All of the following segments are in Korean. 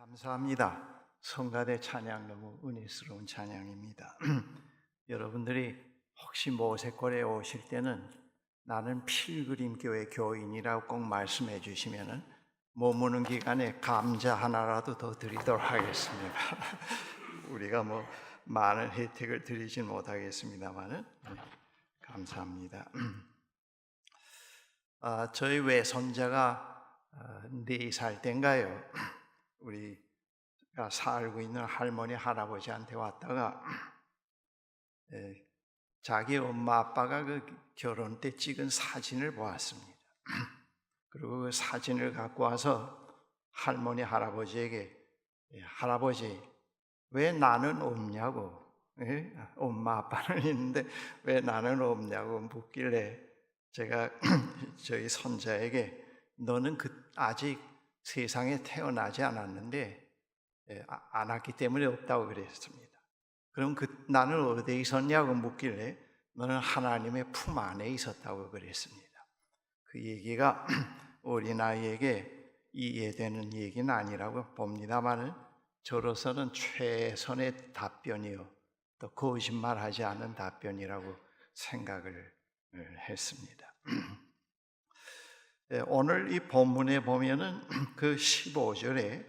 감사합니다. 성가대 찬양 너무 은혜스러운 찬양입니다. 여러분들이 혹시 모세골에 오실 때는 나는 필그림교회 교인이라고 꼭 말씀해 주시면은 머무는 기간에 감자 하나라도 더 드리도록 하겠습니다. 우리가 많은 혜택을 드리진 못하겠습니다만은 감사합니다. 저희 외손자가 4살 땐가요. 우리가 살고 있는 할머니 할아버지한테 왔다가 자기 엄마 아빠가 그 결혼 때 찍은 사진을 보았습니다. 그리고 그 사진을 갖고 와서 할머니 할아버지에게 할아버지 왜 나는 없냐고, 엄마 아빠는 있는데 왜 나는 없냐고 묻길래 제가 저희 손자에게 너는 아직 세상에 태어나지 않았는데 안 왔기 때문에 없다고 그랬습니다. 그럼 나는 어디에 있었냐고 묻길래 너는 하나님의 품 안에 있었다고 그랬습니다. 그 얘기가 어린아이에게 이해되는 얘기는 아니라고 봅니다만은 저로서는 최선의 답변이요 또 거짓말하지 않은 답변이라고 생각을 했습니다. 오늘 이 본문에 보면은 그 15절에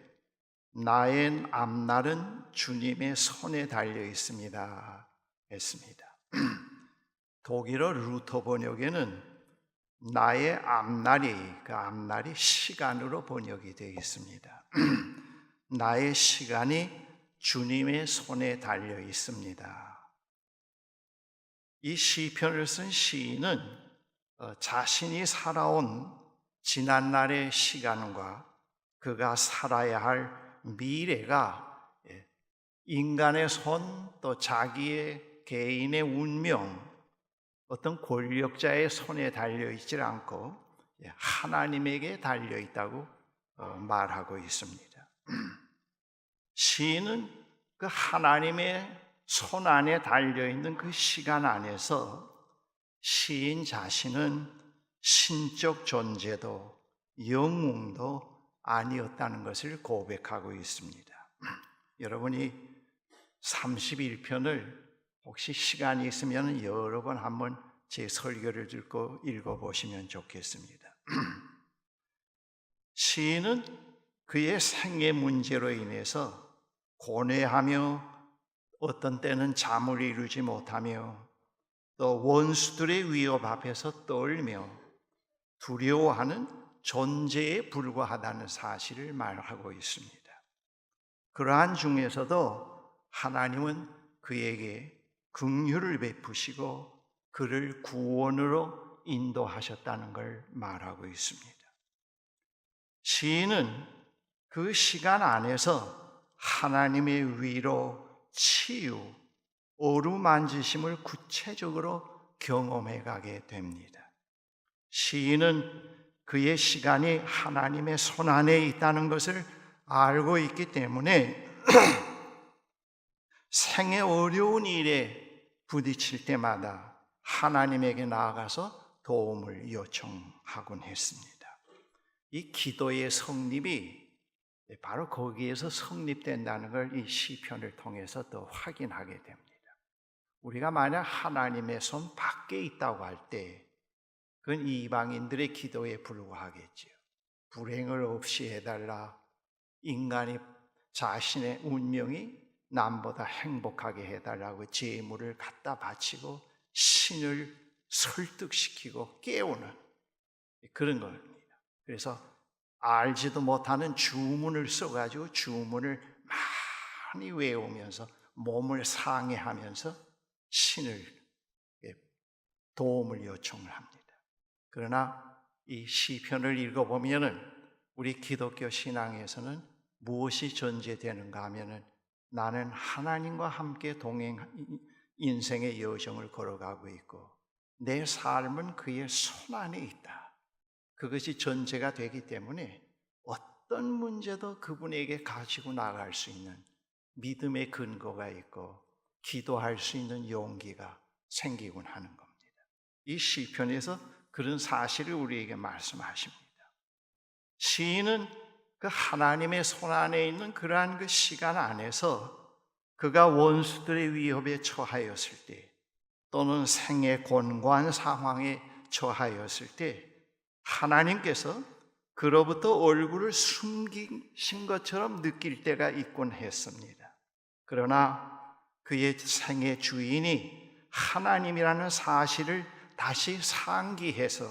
나의 앞날은 주님의 손에 달려 있습니다 했습니다. 독일어 루터 번역에는 나의 앞날이 그 앞날이 시간으로 번역이 되어 있습니다. 나의 시간이 주님의 손에 달려 있습니다. 이 시편을 쓴 시인은 자신이 살아온 지난날의 시간과 그가 살아야 할 미래가 인간의 손 또 자기의 개인의 운명 어떤 권력자의 손에 달려있지 않고 하나님에게 달려있다고 말하고 있습니다. 시인은 그 하나님의 손 안에 달려있는 그 시간 안에서 시인 자신은 신적 존재도 영웅도 아니었다는 것을 고백하고 있습니다. 여러분이 31편을 혹시 시간이 있으면 여러 번 한번 제 설교를 듣고 읽어보시면 좋겠습니다. 시인은 그의 생애 문제로 인해서 고뇌하며 어떤 때는 잠을 이루지 못하며 또 원수들의 위협 앞에서 떨며 두려워하는 존재에 불과하다는 사실을 말하고 있습니다. 그러한 중에서도 하나님은 그에게 긍휼을 베푸시고 그를 구원으로 인도하셨다는 걸 말하고 있습니다. 시인은 그 시간 안에서 하나님의 위로, 치유, 어루만지심을 구체적으로 경험해 가게 됩니다. 시인은 그의 시간이 하나님의 손 안에 있다는 것을 알고 있기 때문에 생애 어려운 일에 부딪힐 때마다 하나님에게 나아가서 도움을 요청하곤 했습니다. 이 기도의 성립이 바로 거기에서 성립된다는 걸 이 시편을 통해서 또 확인하게 됩니다. 우리가 만약 하나님의 손 밖에 있다고 할 때 그건 이방인들의 기도에 불과하겠지요. 불행을 없이 해달라, 인간이 자신의 운명이 남보다 행복하게 해달라고 제물을 갖다 바치고 신을 설득시키고 깨우는 그런 겁니다. 그래서 알지도 못하는 주문을 써가지고 주문을 많이 외우면서 몸을 상해하면서 신을 도움을 요청을 합니다. 그러나 이 시편을 읽어보면은 우리 기독교 신앙에서는 무엇이 전제되는가 하면은 나는 하나님과 함께 인생의 여정을 걸어가고 있고 내 삶은 그의 손 안에 있다. 그것이 전제가 되기 때문에 어떤 문제도 그분에게 가지고 나갈 수 있는 믿음의 근거가 있고 기도할 수 있는 용기가 생기곤 하는 겁니다. 이 시편에서 그런 사실을 우리에게 말씀하십니다. 시인은 그 하나님의 손 안에 있는 그러한 그 시간 안에서 그가 원수들의 위협에 처하였을 때, 또는 생의 곤고한 상황에 처하였을 때 하나님께서 그로부터 얼굴을 숨기신 것처럼 느낄 때가 있곤 했습니다. 그러나 그의 생의 주인이 하나님이라는 사실을 다시 상기해서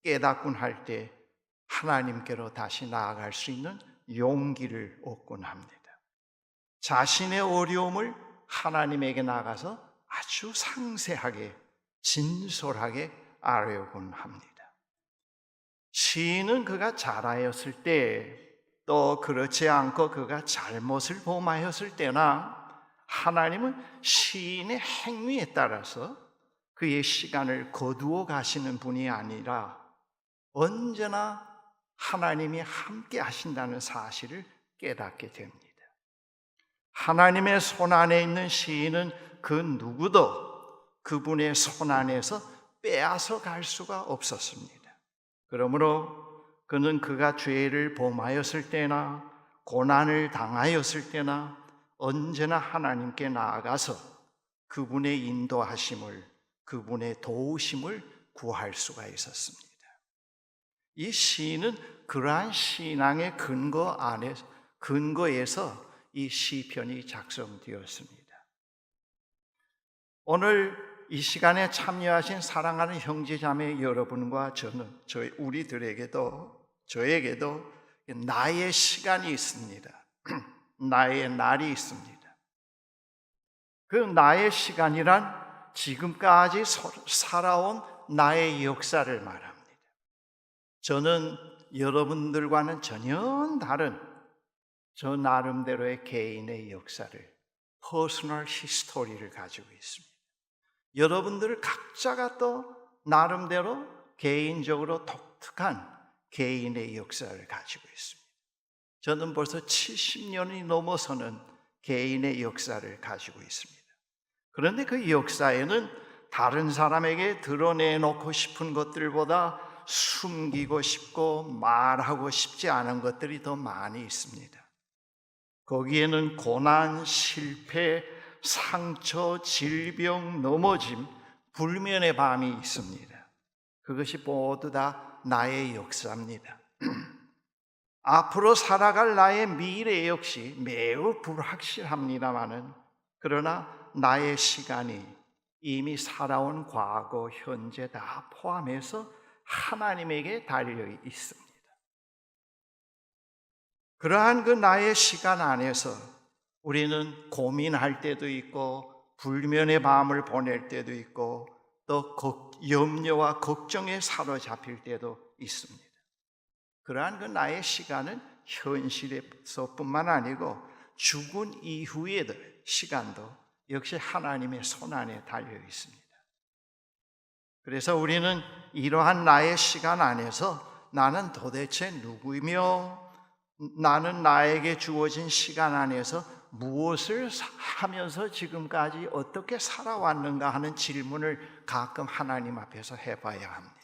깨닫곤 할 때 하나님께로 다시 나아갈 수 있는 용기를 얻곤 합니다. 자신의 어려움을 하나님에게 나가서 아주 상세하게, 진솔하게 아뢰곤 합니다. 시인은 그가 자라였을 때, 또 그렇지 않고 그가 잘못을 범하였을 때나 하나님은 시인의 행위에 따라서 그의 시간을 거두어 가시는 분이 아니라 언제나 하나님이 함께 하신다는 사실을 깨닫게 됩니다. 하나님의 손 안에 있는 시인은 그 누구도 그분의 손 안에서 빼앗아 갈 수가 없었습니다. 그러므로 그는 그가 죄를 범하였을 때나 고난을 당하였을 때나 언제나 하나님께 나아가서 그분의 인도하심을, 그분의 도우심을 구할 수가 있었습니다. 이 시인은 그러한 신앙의 근거에서 이 시편이 작성되었습니다. 오늘 이 시간에 참여하신 사랑하는 형제자매 여러분과 저에게도 나의 시간이 있습니다. 나의 날이 있습니다. 그 나의 시간이란 지금까지 살아온 나의 역사를 말합니다. 저는 여러분들과는 전혀 다른 저 나름대로의 개인의 역사를, 퍼스널 히스토리를 가지고 있습니다. 여러분들 각자가 또 나름대로 개인적으로 독특한 개인의 역사를 가지고 있습니다. 저는 벌써 70년이 넘어서는 개인의 역사를 가지고 있습니다. 그런데 그 역사에는 다른 사람에게 드러내놓고 싶은 것들보다 숨기고 싶고 말하고 싶지 않은 것들이 더 많이 있습니다. 거기에는 고난, 실패, 상처, 질병, 넘어짐, 불면의 밤이 있습니다. 그것이 모두 다 나의 역사입니다. 앞으로 살아갈 나의 미래 역시 매우 불확실합니다마는, 그러나 나의 시간이 이미 살아온 과거, 현재 다 포함해서 하나님에게 달려 있습니다. 그러한 그 나의 시간 안에서 우리는 고민할 때도 있고, 불면의 밤을 보낼 때도 있고, 또 염려와 걱정에 사로잡힐 때도 있습니다. 그러한 그 나의 시간은 현실에서뿐만 아니고 죽은 이후의 시간도 역시 하나님의 손 안에 달려 있습니다. 그래서 우리는 이러한 나의 시간 안에서 나는 도대체 누구이며, 나는 나에게 주어진 시간 안에서 무엇을 하면서 지금까지 어떻게 살아왔는가 하는 질문을 가끔 하나님 앞에서 해봐야 합니다.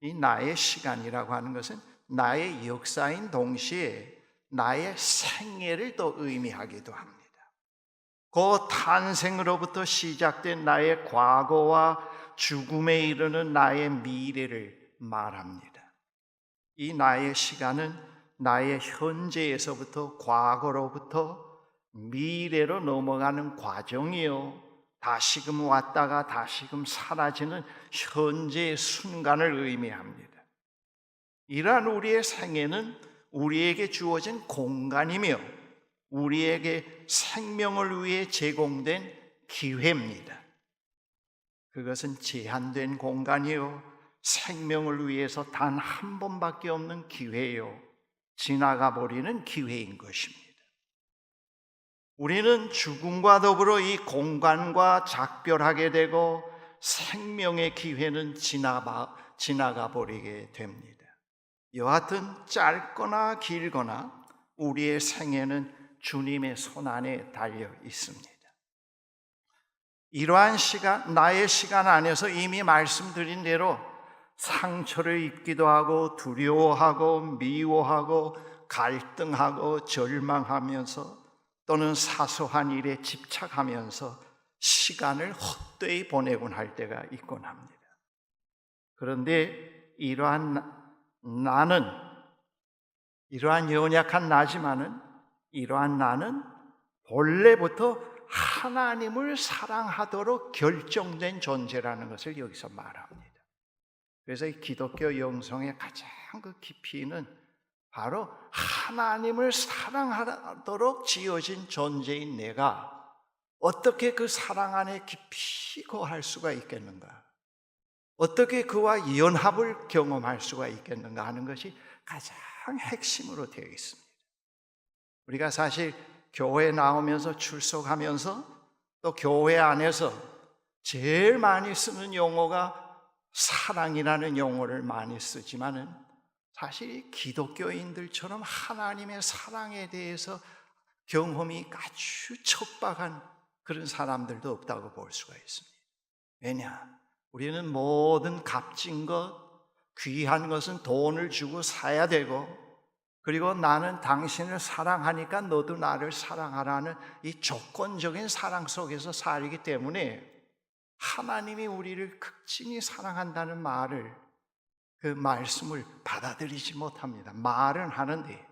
이 나의 시간이라고 하는 것은 나의 역사인 동시에 나의 생애를 또 의미하기도 합니다. 그 탄생으로부터 시작된 나의 과거와 죽음에 이르는 나의 미래를 말합니다. 이 나의 시간은 나의 현재에서부터 과거로부터 미래로 넘어가는 과정이요, 다시금 왔다가 다시금 사라지는 현재의 순간을 의미합니다. 이러한 우리의 생애는 우리에게 주어진 공간이며 우리에게 생명을 위해 제공된 기회입니다. 그것은 제한된 공간이요, 생명을 위해서 단 한 번밖에 없는 기회요, 지나가 버리는 기회인 것입니다. 우리는 죽음과 더불어 이 공간과 작별하게 되고 생명의 기회는 지나가 버리게 됩니다. 여하튼 짧거나 길거나 우리의 생애는 주님의 손 안에 달려 있습니다. 이러한 시간, 나의 시간 안에서 이미 말씀드린 대로 상처를 입기도 하고 두려워하고 미워하고 갈등하고 절망하면서 또는 사소한 일에 집착하면서 시간을 헛되이 보내곤 할 때가 있곤 합니다. 그런데 이러한 연약한 나지만은 이러한 나는 본래부터 하나님을 사랑하도록 결정된 존재라는 것을 여기서 말합니다. 그래서 이 기독교 영성의 가장 그 깊이는 바로 하나님을 사랑하도록 지어진 존재인 내가 어떻게 그 사랑 안에 깊이 거할 수가 있겠는가? 어떻게 그와 연합을 경험할 수가 있겠는가 하는 것이 가장 핵심으로 되어 있습니다. 우리가 사실 교회에 나오면서 출석하면서 또 교회 안에서 제일 많이 쓰는 용어가 사랑이라는 용어를 많이 쓰지만은 사실 기독교인들처럼 하나님의 사랑에 대해서 경험이 아주 척박한 그런 사람들도 없다고 볼 수가 있습니다. 왜냐? 우리는 모든 값진 것, 귀한 것은 돈을 주고 사야 되고, 그리고 나는 당신을 사랑하니까 너도 나를 사랑하라는 이 조건적인 사랑 속에서 살기 때문에 하나님이 우리를 극진히 사랑한다는 말을, 그 말씀을 받아들이지 못합니다. 말은 하는데,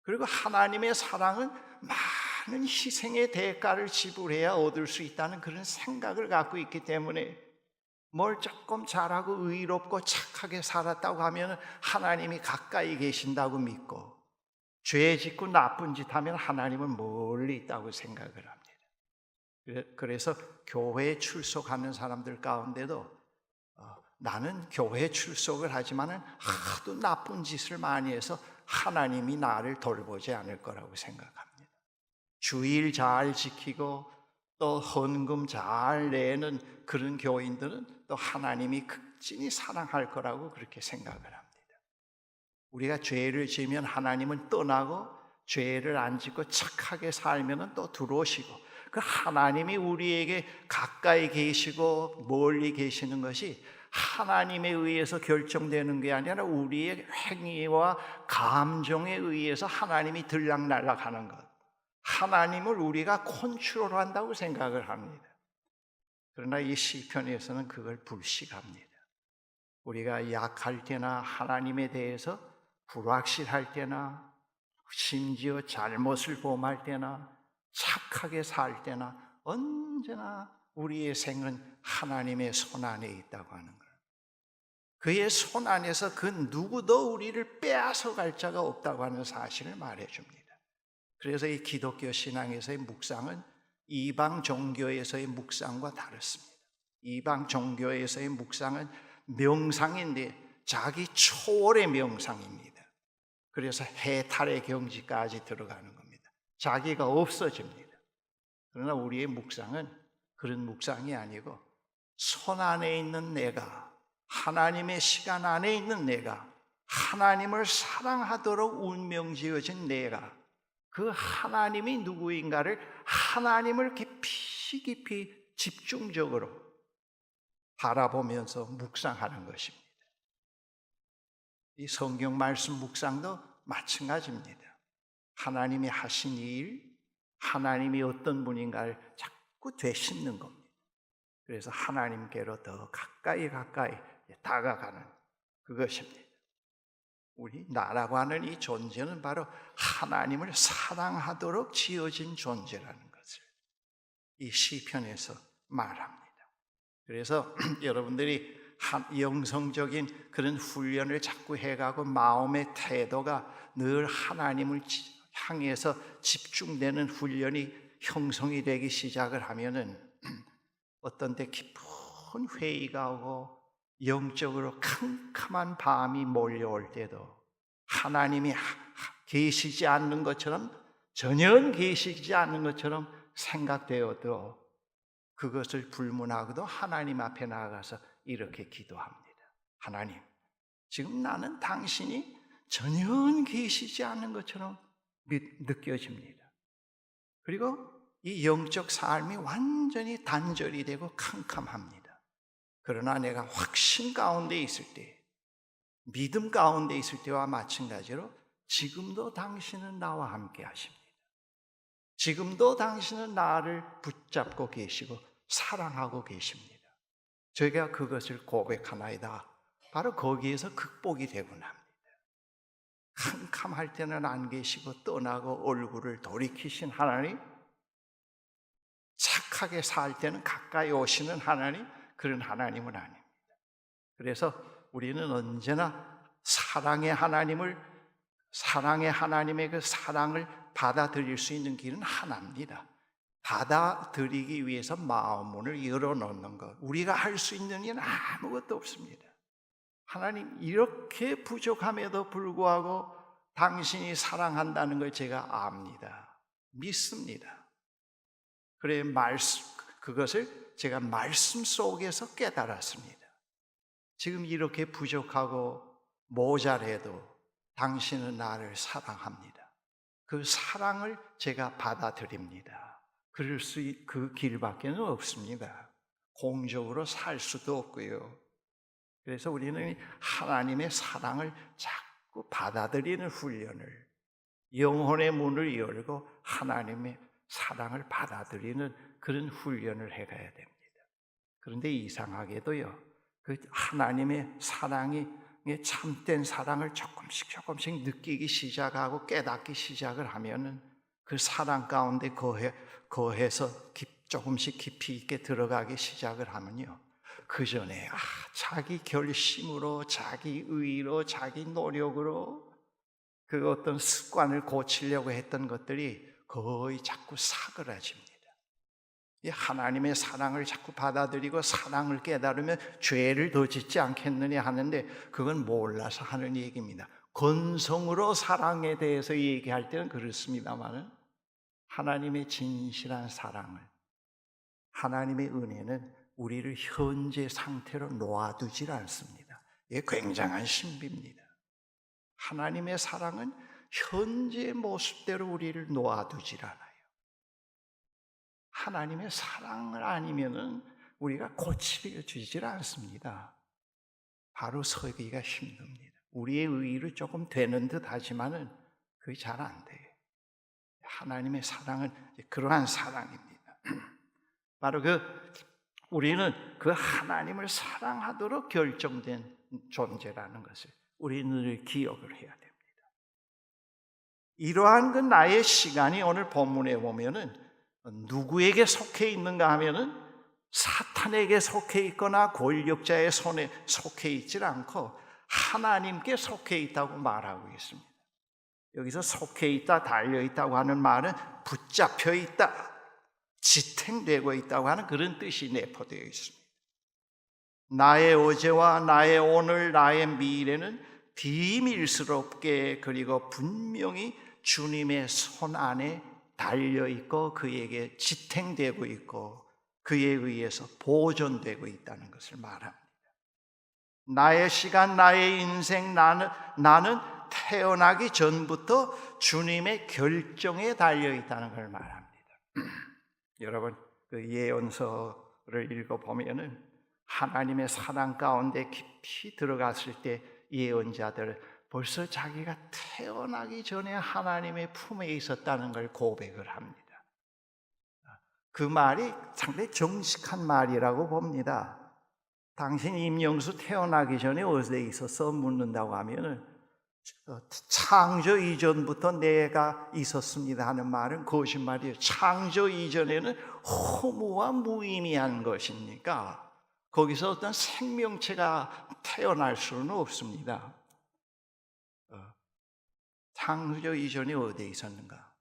그리고 하나님의 사랑은 많은 희생의 대가를 지불해야 얻을 수 있다는 그런 생각을 갖고 있기 때문에 뭘 조금 잘하고 의롭고 착하게 살았다고 하면 하나님이 가까이 계신다고 믿고, 죄 짓고 나쁜 짓 하면 하나님은 멀리 있다고 생각을 합니다. 그래서 교회에 출석하는 사람들 가운데도 나는 교회에 출석을 하지만은 하도 나쁜 짓을 많이 해서 하나님이 나를 돌보지 않을 거라고 생각합니다. 주일 잘 지키고 또 헌금 잘 내는 그런 교인들은 또 하나님이 극진히 사랑할 거라고 그렇게 생각을 합니다. 우리가 죄를 지으면 하나님은 떠나고, 죄를 안 짓고 착하게 살면 또 들어오시고, 그 하나님이 우리에게 가까이 계시고 멀리 계시는 것이 하나님에 의해서 결정되는 게 아니라 우리의 행위와 감정에 의해서 하나님이 들락날락하는 것, 하나님을 우리가 컨트롤한다고 생각을 합니다. 그러나 이 시편에서는 그걸 불식합니다. 우리가 약할 때나 하나님에 대해서 불확실할 때나 심지어 잘못을 범할 때나 착하게 살 때나 언제나 우리의 생은 하나님의 손 안에 있다고 하는 거예요. 그의 손 안에서 그 누구도 우리를 빼앗아갈 자가 없다고 하는 사실을 말해줍니다. 그래서 이 기독교 신앙에서의 묵상은 이방 종교에서의 묵상과 다릅니다. 이방 종교에서의 묵상은 명상인데 자기 초월의 명상입니다. 그래서 해탈의 경지까지 들어가는 겁니다. 자기가 없어집니다. 그러나 우리의 묵상은 그런 묵상이 아니고 손 안에 있는 내가, 하나님의 시간 안에 있는 내가, 하나님을 사랑하도록 운명지어진 내가, 그 하나님이 누구인가를 하나님을 깊이 집중적으로 바라보면서 묵상하는 것입니다. 이 성경 말씀 묵상도 마찬가지입니다. 하나님이 하신 일, 하나님이 어떤 분인가를 자꾸 되씹는 겁니다. 그래서 하나님께로 더 가까이 다가가는 그것입니다. 우리 나라고 하는 이 존재는 바로 하나님을 사랑하도록 지어진 존재라는 것을 이 시편에서 말합니다. 그래서 여러분들이 영성적인 그런 훈련을 자꾸 해가고 마음의 태도가 늘 하나님을 향해서 집중되는 훈련이 형성이 되기 시작을 하면은 어떤 때 깊은 회의가 오고 영적으로 캄캄한 밤이 몰려올 때도 하나님이 계시지 않는 것처럼, 전혀 계시지 않는 것처럼 생각되어도 그것을 불문하고도 하나님 앞에 나아가서 이렇게 기도합니다. 하나님, 지금 나는 당신이 전혀 계시지 않는 것처럼 느껴집니다. 그리고 이 영적 삶이 완전히 단절이 되고 캄캄합니다. 그러나 내가 확신 가운데 있을 때, 믿음 가운데 있을 때와 마찬가지로 지금도 당신은 나와 함께 하십니다. 지금도 당신은 나를 붙잡고 계시고 사랑하고 계십니다. 저희가 그것을 고백하나이다. 바로 거기에서 극복이 되곤 합니다. 캄캄할 때는 안 계시고 떠나고 얼굴을 돌이키신 하나님, 착하게 살 때는 가까이 오시는 하나님, 그런 하나님은 아닙니다. 그래서 우리는 언제나 사랑의 하나님의 그 사랑을 받아들일 수 있는 길은 하나입니다. 받아들이기 위해서 마음문을 열어놓는 것, 우리가 할 수 있는 일은 아무것도 없습니다. 하나님, 이렇게 부족함에도 불구하고 당신이 사랑한다는 걸 제가 압니다. 믿습니다. 그래, 그것을 제가 말씀 속에서 깨달았습니다. 지금 이렇게 부족하고 모자라도 당신은 나를 사랑합니다. 그 사랑을 제가 받아들입니다. 그 길밖에는 없습니다. 공적으로 살 수도 없고요. 그래서 우리는 하나님의 사랑을 자꾸 받아들이는 훈련을, 영혼의 문을 열고 하나님의 사랑을 받아들이는 그런 훈련을 해가야 됩니다. 그런데 이상하게도요, 그 하나님의 사랑이, 참된 사랑을 조금씩 느끼기 시작하고 깨닫기 시작을 하면은 그 사랑 가운데 거해서 조금씩 깊이 있게 들어가기 시작을 하면요, 그 전에 자기 결심으로, 자기 의로, 자기 노력으로 그 어떤 습관을 고치려고 했던 것들이 거의 자꾸 사그라집니다. 이 하나님의 사랑을 자꾸 받아들이고 사랑을 깨달으면 죄를 더 짓지 않겠느냐 하는데, 그건 몰라서 하는 얘기입니다. 건성으로 사랑에 대해서 얘기할 때는 그렇습니다만, 하나님의 진실한 사랑을, 하나님의 은혜는 우리를 현재 상태로 놓아두질 않습니다. 이게 굉장한 신비입니다. 하나님의 사랑은 현재 모습대로 우리를 놓아두질 않아요. 하나님의 사랑을 아니면은 우리가 고치려지질 않습니다. 바로 서기가 힘듭니다. 우리의 의의로 조금 되는 듯 하지만은 그게 잘 안 돼요. 하나님의 사랑은 그러한 사랑입니다. 바로 우리는 그 하나님을 사랑하도록 결정된 존재라는 것을 우리는 늘 기억을 해야 됩니다. 이러한 그 나의 시간이 오늘 본문에 보면은 누구에게 속해 있는가 하면은 사탄에게 속해 있거나 권력자의 손에 속해 있질 않고 하나님께 속해 있다고 말하고 있습니다. 여기서 속해 있다, 달려 있다고 하는 말은 붙잡혀 있다, 지탱되고 있다고 하는 그런 뜻이 내포되어 있습니다. 나의 어제와 나의 오늘, 나의 미래는 비밀스럽게 그리고 분명히 주님의 손 안에 달려있고 그에게 지탱되고 있고 그에 의해서 보존되고 있다는 것을 말합니다. 나의 시간, 나의 인생, 나는 태어나기 전부터 주님의 결정에 달려있다는 걸 말합니다. 여러분, 그 예언서를 읽어보면은 하나님의 사랑 가운데 깊이 들어갔을 때 예언자들 벌써 자기가 태어나기 전에 하나님의 품에 있었다는 걸 고백을 합니다. 그 말이 상당히 정직한 말이라고 봅니다. 당신 임영수 태어나기 전에 어디에 있었어? 묻는다고 하면은 창조 이전부터 내가 있었습니다 하는 말은 거짓말이에요. 창조 이전에는 허무와 무의미한 것이니까 거기서 어떤 생명체가 태어날 수는 없습니다. 창조 이전에 어디에 있었는가?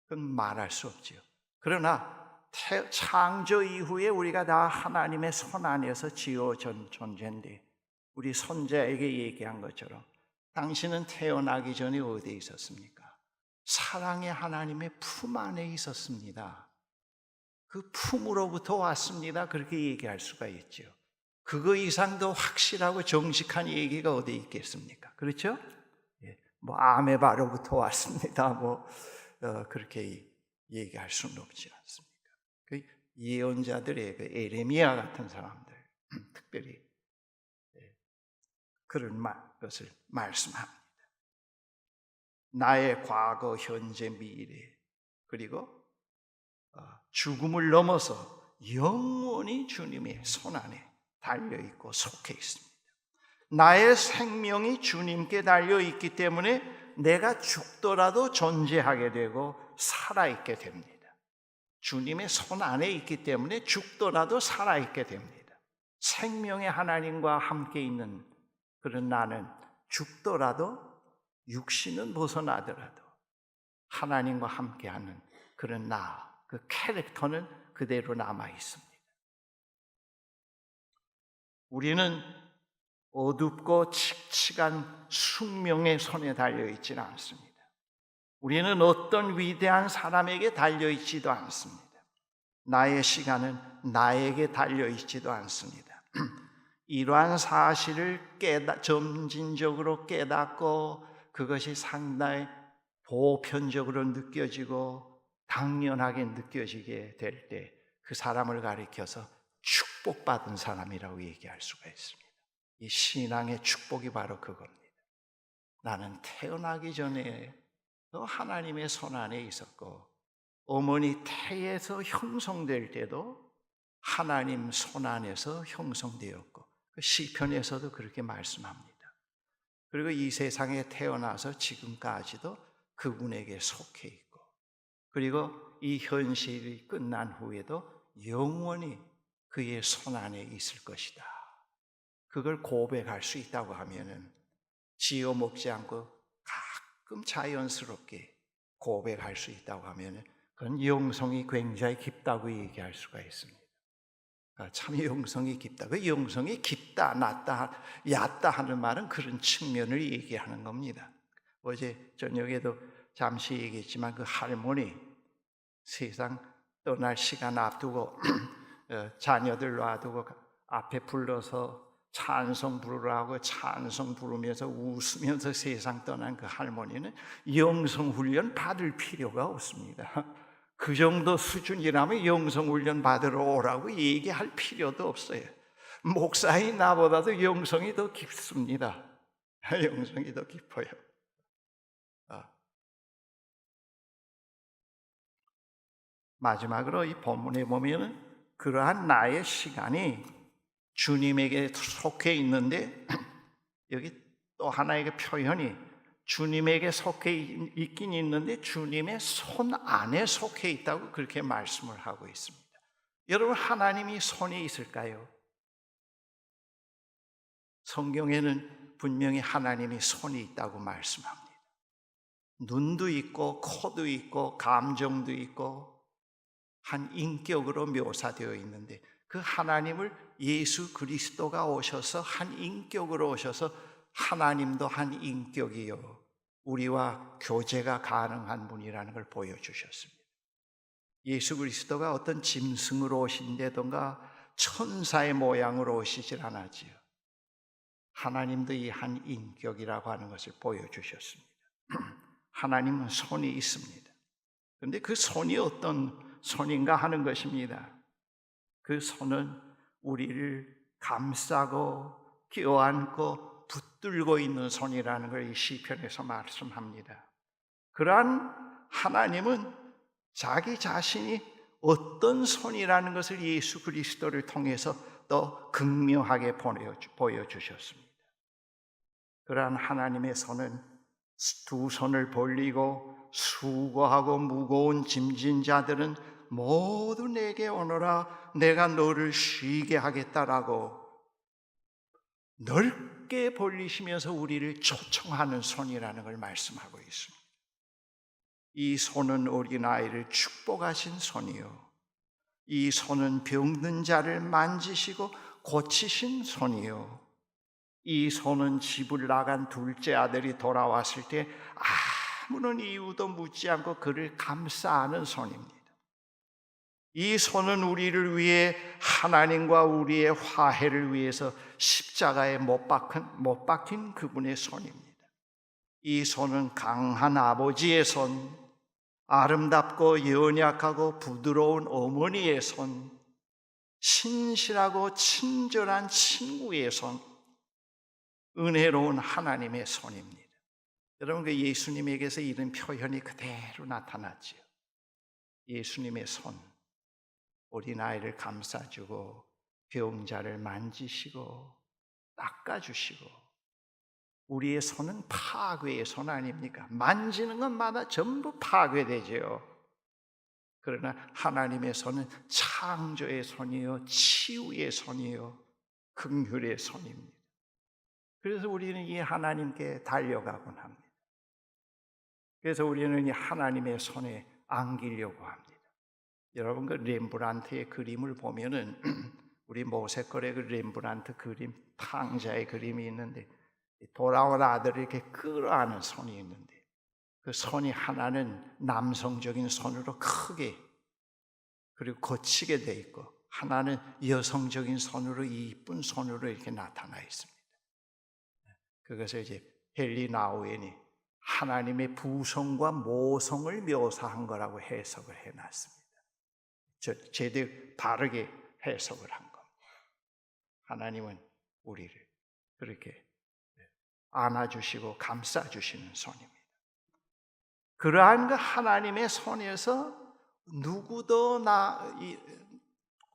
그건 말할 수 없지요. 그러나 창조 이후에 우리가 다 하나님의 손 안에서 지어진 존재인데 우리 손자에게 얘기한 것처럼 당신은 태어나기 전에 어디에 있었습니까? 사랑의 하나님의 품 안에 있었습니다. 그 품으로부터 왔습니다. 그렇게 얘기할 수가 있죠. 그거 이상 더 확실하고 정직한 얘기가 어디 있겠습니까? 그렇죠? 뭐 아메바로부터 왔습니다. 그렇게 얘기할 수는 없지 않습니까? 그 예언자들의 그 에레미야 같은 사람들, 특별히 그런 것을 말씀합니다. 나의 과거, 현재, 미래, 그리고 죽음을 넘어서 영원히 주님의 손안에 달려있고 속해 있습니다. 나의 생명이 주님께 달려있기 때문에 내가 죽더라도 존재하게 되고 살아있게 됩니다. 주님의 손 안에 있기 때문에 죽더라도 살아있게 됩니다. 생명의 하나님과 함께 있는 그런 나는 죽더라도 육신은 벗어나더라도 하나님과 함께하는 그런 그 캐릭터는 그대로 남아 있습니다. 우리는 어둡고 칙칙한 숙명의 손에 달려있지는 않습니다. 우리는 어떤 위대한 사람에게 달려있지도 않습니다. 나의 시간은 나에게 달려있지도 않습니다. 이러한 사실을 점진적으로 깨닫고 그것이 상당히 보편적으로 느껴지고 당연하게 느껴지게 될 때 그 사람을 가리켜서 축복받은 사람이라고 얘기할 수가 있습니다. 이 신앙의 축복이 바로 그겁니다. 나는 태어나기 전에 하나님의 손 안에 있었고 어머니 태에서 형성될 때도 하나님 손 안에서 형성되었고 시편에서도 그렇게 말씀합니다. 그리고 이 세상에 태어나서 지금까지도 그분에게 속해 있고 그리고 이 현실이 끝난 후에도 영원히 그의 손 안에 있을 것이다. 그걸 고백할 수 있다고 하면은 지어 먹지 않고 가끔 자연스럽게 고백할 수 있다고 하면은 그건 영성이 굉장히 깊다고 얘기할 수가 있습니다. 참 영성이 깊다. 그 영성이 깊다, 낮다, 얕다 하는 말은 그런 측면을 얘기하는 겁니다. 어제 저녁에도 잠시 얘기했지만 그 할머니 세상 떠날 시간 앞두고 자녀들 놔두고 앞에 불러서 찬송 부르라고 찬송 부르면서 웃으면서 세상 떠난 그 할머니는 영성훈련 받을 필요가 없습니다. 그 정도 수준이라면 영성훈련 받으러 오라고 얘기할 필요도 없어요. 목사인 나보다도 영성이 더 깊습니다. 영성이 더 깊어요. 마지막으로 이 본문에 보면 그러한 나의 시간이 주님에게 속해 있는데 여기 또 하나의 표현이 주님에게 속해 있긴 있는데 주님의 손 안에 속해 있다고 그렇게 말씀을 하고 있습니다. 여러분, 하나님이 손이 있을까요? 성경에는 분명히 하나님이 손이 있다고 말씀합니다. 눈도 있고 코도 있고 감정도 있고 한 인격으로 묘사되어 있는데 그 하나님을 예수 그리스도가 오셔서 한 인격으로 오셔서 하나님도 한 인격이요 우리와 교제가 가능한 분이라는 걸 보여주셨습니다. 예수 그리스도가 어떤 짐승으로 오신다던가 천사의 모양으로 오시질 않았지요. 하나님도 이 한 인격이라고 하는 것을 보여주셨습니다. 하나님은 손이 있습니다. 그런데 그 손이 어떤 손인가 하는 것입니다. 그 손은 우리를 감싸고 껴안고 붙들고 있는 손이라는 걸 이 시편에서 말씀합니다. 그러한 하나님은 자기 자신이 어떤 손이라는 것을 예수 그리스도를 통해서 더 극명하게 보여주셨습니다. 그러한 하나님의 손은 두 손을 벌리고 수고하고 무거운 짐진 자들은 모두 내게 오너라 내가 너를 쉬게 하겠다라고 넓게 벌리시면서 우리를 초청하는 손이라는 걸 말씀하고 있습니다. 이 손은 어린아이를 축복하신 손이요 이 손은 병든 자를 만지시고 고치신 손이요 이 손은 집을 나간 둘째 아들이 돌아왔을 때 아무런 이유도 묻지 않고 그를 감싸 안은 손입니다. 이 손은 우리를 위해 하나님과 우리의 화해를 위해서 십자가에 못 박힌 그분의 손입니다. 이 손은 강한 아버지의 손, 아름답고 연약하고 부드러운 어머니의 손, 신실하고 친절한 친구의 손, 은혜로운 하나님의 손입니다. 여러분, 그 예수님에게서 이런 표현이 그대로 나타났지요. 예수님의 손, 어린아이를 감싸주고 병자를 만지시고 닦아주시고, 우리의 손은 파괴의 손 아닙니까? 만지는 것마다 전부 파괴되죠. 그러나 하나님의 손은 창조의 손이요, 치유의 손이요, 긍휼의 손입니다. 그래서 우리는 이 하나님께 달려가곤 합니다. 그래서 우리는 이 하나님의 손에 안기려고 합니다. 여러분, 그 렘브란트의 그림을 보면은 우리 모세거래 그 렘브란트 그림, 탕자의 그림이 있는데, 돌아온 아들을 이렇게 끌어안는 손이 있는데, 그 손이 하나는 남성적인 손으로 크게 그리고 거치게 돼 있고, 하나는 여성적인 손으로, 이쁜 손으로 이렇게 나타나 있습니다. 그것을 이제 헨리 나우엔이 하나님의 부성과 모성을 묘사한 거라고 해석을 해놨습니다. 제대로 바르게 해석을 한 겁니다. 하나님은 우리를 그렇게 안아주시고 감싸주시는 손입니다. 그러한 그 하나님의 손에서 누구도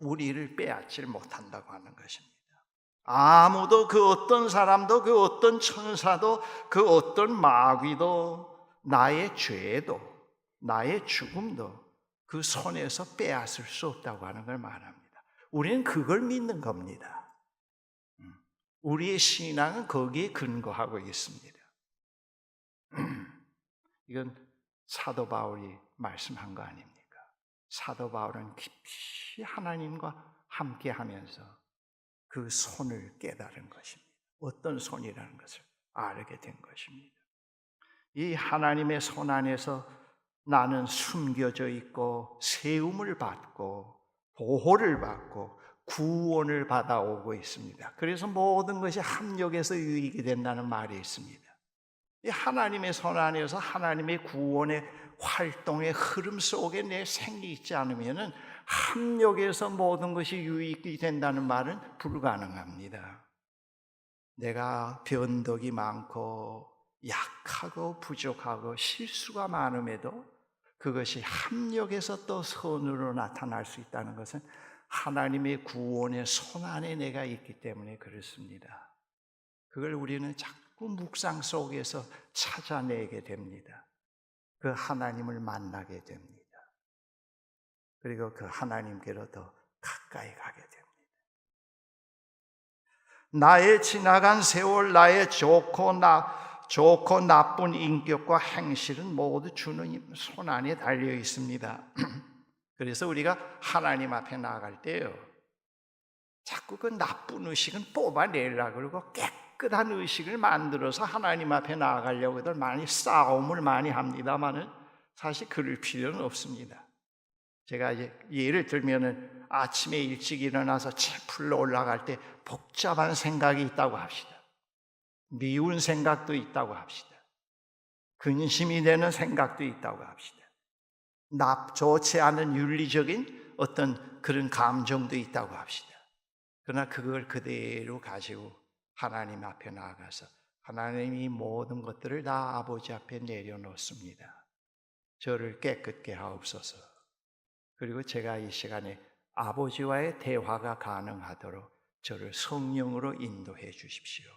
우리를 빼앗질 못한다고 하는 것입니다. 아무도, 그 어떤 사람도, 그 어떤 천사도, 그 어떤 마귀도, 나의 죄도, 나의 죽음도 그 손에서 빼앗을 수 없다고 하는 걸 말합니다. 우리는 그걸 믿는 겁니다. 우리의 신앙은 거기에 근거하고 있습니다. 이건 사도 바울이 말씀한 거 아닙니까? 사도 바울은 깊이 하나님과 함께 하면서 그 손을 깨달은 것입니다. 어떤 손이라는 것을 알게 된 것입니다. 이 하나님의 손 안에서 나는 숨겨져 있고 세움을 받고 보호를 받고 구원을 받아오고 있습니다. 그래서 모든 것이 합력해서 유익이 된다는 말이 있습니다. 이 하나님의 손 안에서 하나님의 구원의 활동의 흐름 속에 내 생이 있지 않으면 합력해서 모든 것이 유익이 된다는 말은 불가능합니다. 내가 변덕이 많고 약하고 부족하고 실수가 많음에도 그것이 합력해서 또 선으로 나타날 수 있다는 것은 하나님의 구원의 손 안에 내가 있기 때문에 그렇습니다. 그걸 우리는 자꾸 묵상 속에서 찾아내게 됩니다. 그 하나님을 만나게 됩니다. 그리고 그 하나님께로 더 가까이 가게 됩니다. 나의 지나간 세월, 나의 좋고 나쁜 인격과 행실은 모두 주님 손 안에 달려 있습니다. 그래서 우리가 하나님 앞에 나아갈 때요, 자꾸 그 나쁜 의식은 뽑아내려고 그러고 깨끗한 의식을 만들어서 하나님 앞에 나아가려고들 많이 싸움을 많이 합니다만은 사실 그럴 필요는 없습니다. 제가 이제 예를 들면은 아침에 일찍 일어나서 채플로 올라갈 때 복잡한 생각이 있다고 합시다. 미운 생각도 있다고 합시다. 근심이 되는 생각도 있다고 합시다. 좋지 않은 윤리적인 어떤 그런 감정도 있다고 합시다. 그러나 그걸 그대로 가지고 하나님 앞에 나아가서 하나님이 모든 것들을 다 아버지 앞에 내려놓습니다. 저를 깨끗게 하옵소서. 그리고 제가 이 시간에 아버지와의 대화가 가능하도록 저를 성령으로 인도해 주십시오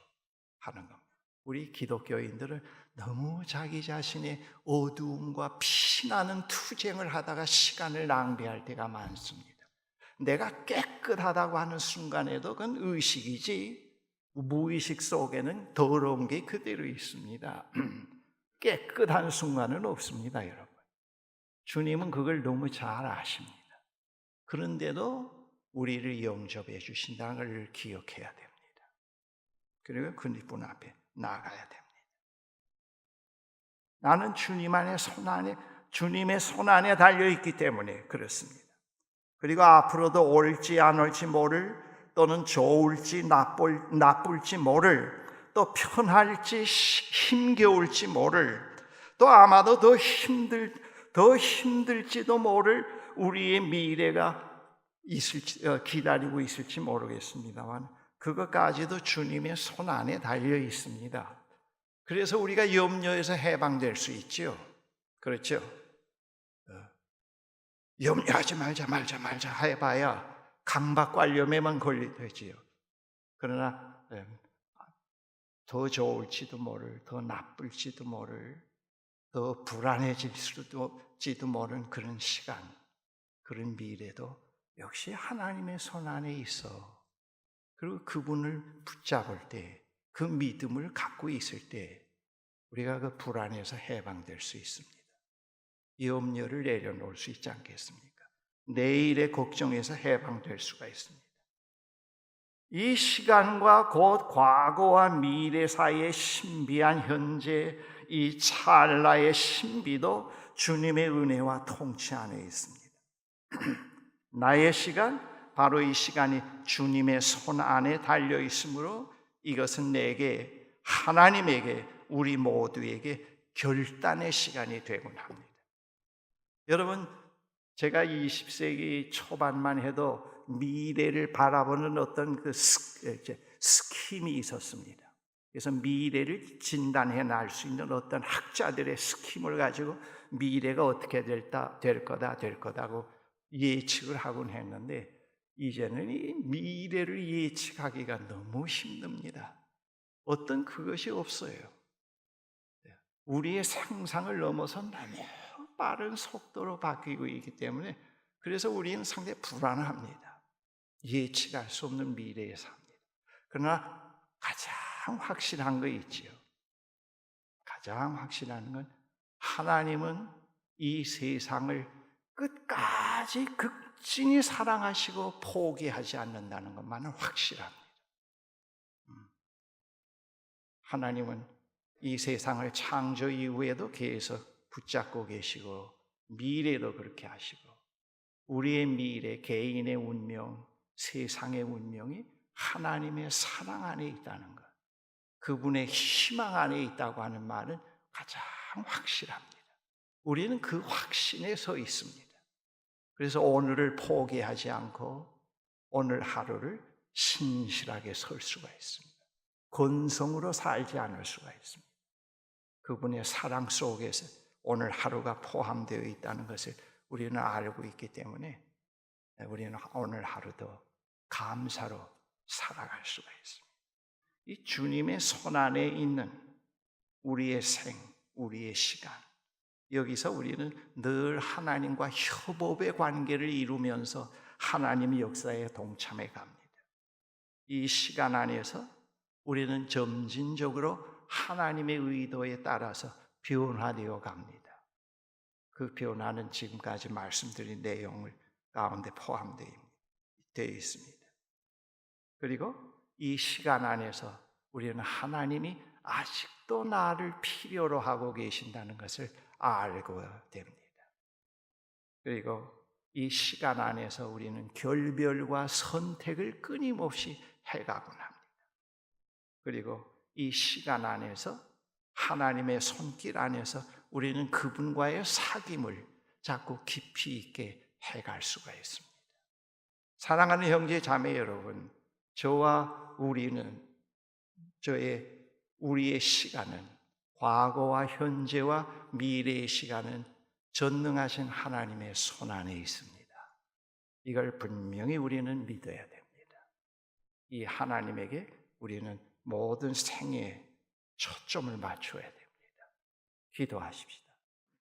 하는 겁니다. 우리 기독교인들은 너무 자기 자신의 어두움과 피나는 투쟁을 하다가 시간을 낭비할 때가 많습니다. 내가 깨끗하다고 하는 순간에도 그건 의식이지 무의식 속에는 더러운 게 그대로 있습니다. 깨끗한 순간은 없습니다, 여러분. 주님은 그걸 너무 잘 아십니다. 그런데도 우리를 영접해 주신다는 걸 기억해야 됩니다. 그리고 그분 앞에 나아가야 됩니다. 나는 주님의 손 안에 달려있기 때문에 그렇습니다. 그리고 앞으로도 올지 안 올지 모를, 또는 좋을지 나쁠지 모를, 또 편할지 힘겨울지 모를, 또 아마도 더 힘들지도 모를 우리의 미래가 기다리고 있을지 모르겠습니다만 그것까지도 주님의 손 안에 달려 있습니다. 그래서 우리가 염려에서 해방될 수 있죠. 그렇죠? 염려하지 말자 해봐야 강박관념에만 걸리지요. 그러나 더 좋을지도 모를, 더 나쁠지도 모를, 더 불안해질지도 모르는 그런 시간, 그런 미래도 역시 하나님의 손 안에 있어. 그리고 그분을 붙잡을 때, 그 믿음을 갖고 있을 때 우리가 그 불안에서 해방될 수 있습니다. 염려를 내려놓을 수 있지 않겠습니까? 내일의 걱정에서 해방될 수가 있습니다. 이 시간과 곧 과거와 미래 사이의 신비한 현재, 이 찰나의 신비도 주님의 은혜와 통치 안에 있습니다. 나의 시간, 바로 이 시간이 주님의 손 안에 달려 있으므로 이것은 내게, 하나님에게, 우리 모두에게 결단의 시간이 되곤 합니다. 여러분, 제가 20세기 초반만 해도 미래를 바라보는 어떤 그 스킴이 있었습니다. 그래서 미래를 진단해 낼 수 있는 어떤 학자들의 스킴을 가지고 미래가 어떻게 될 거다고 예측을 하곤 했는데, 이제는 이 미래를 예측하기가 너무 힘듭니다. 어떤 그것이 없어요. 우리의 상상을 넘어서 너무 빠른 속도로 바뀌고 있기 때문에 그래서 우리는 상당히 불안합니다. 예측할 수 없는 미래에 삽니다. 그러나 가장 확실한 거 있지요. 가장 확실한 건 하나님은 이 세상을 끝까지 극진히 사랑하시고 포기하지 않는다는 것만은 확실합니다. 하나님은 이 세상을 창조 이후에도 계속 붙잡고 계시고 미래도 그렇게 하시고 우리의 미래, 개인의 운명, 세상의 운명이 하나님의 사랑 안에 있다는 것, 그분의 희망 안에 있다고 하는 말은 가장 확실합니다. 우리는 그 확신에 서 있습니다. 그래서 오늘을 포기하지 않고 오늘 하루를 신실하게 설 수가 있습니다. 건성으로 살지 않을 수가 있습니다. 그분의 사랑 속에서 오늘 하루가 포함되어 있다는 것을 우리는 알고 있기 때문에 우리는 오늘 하루도 감사로 살아갈 수가 있습니다. 이 주님의 손 안에 있는 우리의 우리의 시간, 여기서 우리는 늘 하나님과 협업의 관계를 이루면서 하나님의 역사에 동참해 갑니다. 이 시간 안에서 우리는 점진적으로 하나님의 의도에 따라서 변화되어 갑니다. 그 변화는 지금까지 말씀드린 내용을 가운데 포함되어 있습니다. 그리고 이 시간 안에서 우리는 하나님이 아직도 나를 필요로 하고 계신다는 것을 알고 됩니다. 그리고 이 시간 안에서 우리는 결별과 선택을 끊임없이 해가곤 합니다. 그리고 이 시간 안에서 하나님의 손길 안에서 우리는 그분과의 사귐을 자꾸 깊이 있게 해갈 수가 있습니다. 사랑하는 형제 자매 여러분, 저와 우리의 시간은, 과거와 현재와 미래의 시간은 전능하신 하나님의 손 안에 있습니다. 이걸 분명히 우리는 믿어야 됩니다. 이 하나님에게 우리는 모든 생애에 초점을 맞춰야 됩니다. 기도하십시오.